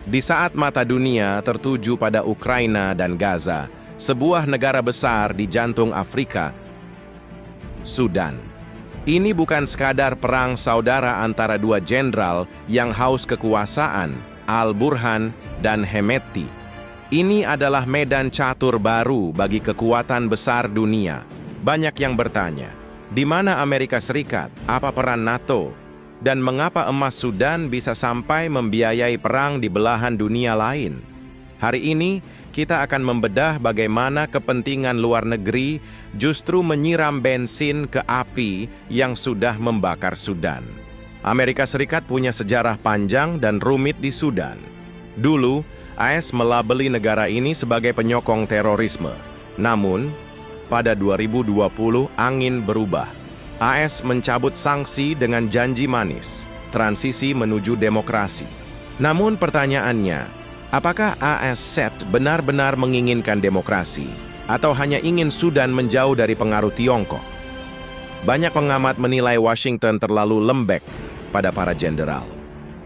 Di saat mata dunia tertuju pada Ukraina dan Gaza, sebuah negara besar di jantung Afrika, Sudan. Ini bukan sekadar perang saudara antara dua jenderal yang haus kekuasaan, Al-Burhan dan Hemeti. Ini adalah medan catur baru bagi kekuatan besar dunia. Banyak yang bertanya, di mana Amerika Serikat? Apa peran NATO? Dan mengapa emas Sudan bisa sampai membiayai perang di belahan dunia lain? Hari ini, kita akan membedah bagaimana kepentingan luar negeri justru menyiram bensin ke api yang sudah membakar Sudan. Amerika Serikat punya sejarah panjang dan rumit di Sudan. Dulu, AS melabeli negara ini sebagai penyokong terorisme. Namun, pada 2020 angin berubah. AS mencabut sanksi dengan janji manis, transisi menuju demokrasi. Namun pertanyaannya, apakah AS benar-benar menginginkan demokrasi, atau hanya ingin Sudan menjauh dari pengaruh Tiongkok? Banyak pengamat menilai Washington terlalu lembek pada para jenderal.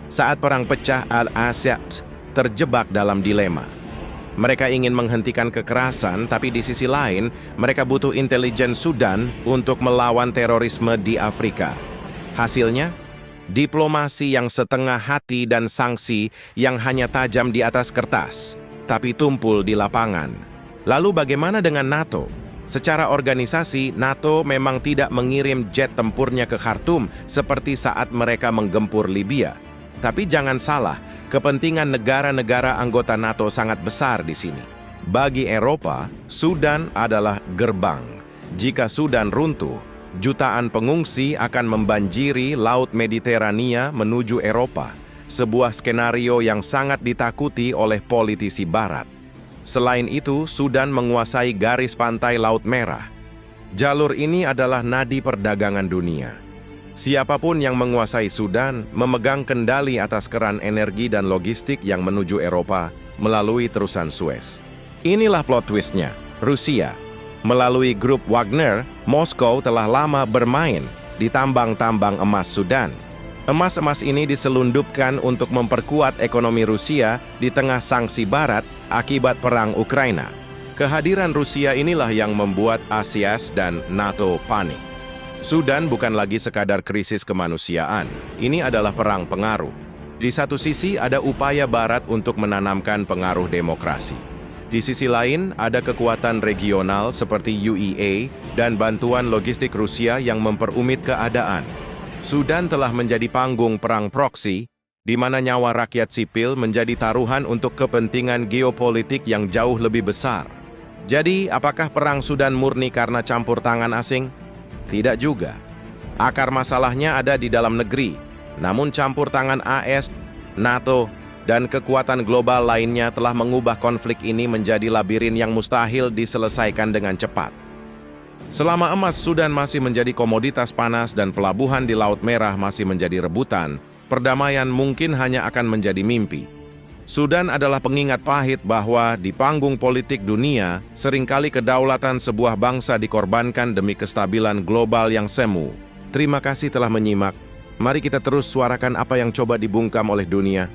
Saat perang pecah, AS terjebak dalam dilema. Mereka ingin menghentikan kekerasan, tapi di sisi lain, mereka butuh intelijen Sudan untuk melawan terorisme di Afrika. Hasilnya, diplomasi yang setengah hati dan sanksi yang hanya tajam di atas kertas, tapi tumpul di lapangan. Lalu bagaimana dengan NATO? Secara organisasi, NATO memang tidak mengirim jet tempurnya ke Khartoum seperti saat mereka menggempur Libya. Tapi jangan salah, kepentingan negara-negara anggota NATO sangat besar di sini. Bagi Eropa, Sudan adalah gerbang. Jika Sudan runtuh, jutaan pengungsi akan membanjiri Laut Mediterania menuju Eropa, sebuah skenario yang sangat ditakuti oleh politisi Barat. Selain itu, Sudan menguasai garis pantai Laut Merah. Jalur ini adalah nadi perdagangan dunia. Siapapun yang menguasai Sudan memegang kendali atas keran energi dan logistik yang menuju Eropa melalui terusan Suez. Inilah plot twistnya. Rusia, melalui grup Wagner, Moskow telah lama bermain di tambang-tambang emas Sudan. Emas-emas ini diselundupkan untuk memperkuat ekonomi Rusia di tengah sanksi Barat akibat perang Ukraina. Kehadiran Rusia inilah yang membuat ASEAN dan NATO panik. Sudan bukan lagi sekadar krisis kemanusiaan, ini adalah perang pengaruh. Di satu sisi ada upaya Barat untuk menanamkan pengaruh demokrasi. Di sisi lain ada kekuatan regional seperti UEA dan bantuan logistik Rusia yang memperumit keadaan. Sudan telah menjadi panggung perang proksi, di mana nyawa rakyat sipil menjadi taruhan untuk kepentingan geopolitik yang jauh lebih besar. Jadi, apakah perang Sudan murni karena campur tangan asing? Tidak juga. Akar masalahnya ada di dalam negeri, namun campur tangan AS, NATO, dan kekuatan global lainnya telah mengubah konflik ini menjadi labirin yang mustahil diselesaikan dengan cepat. Selama emas Sudan masih menjadi komoditas panas dan pelabuhan di Laut Merah masih menjadi rebutan, perdamaian mungkin hanya akan menjadi mimpi. Sudan adalah pengingat pahit bahwa di panggung politik dunia, seringkali kedaulatan sebuah bangsa dikorbankan demi kestabilan global yang semu. Terima kasih telah menyimak. Mari kita terus suarakan apa yang coba dibungkam oleh dunia.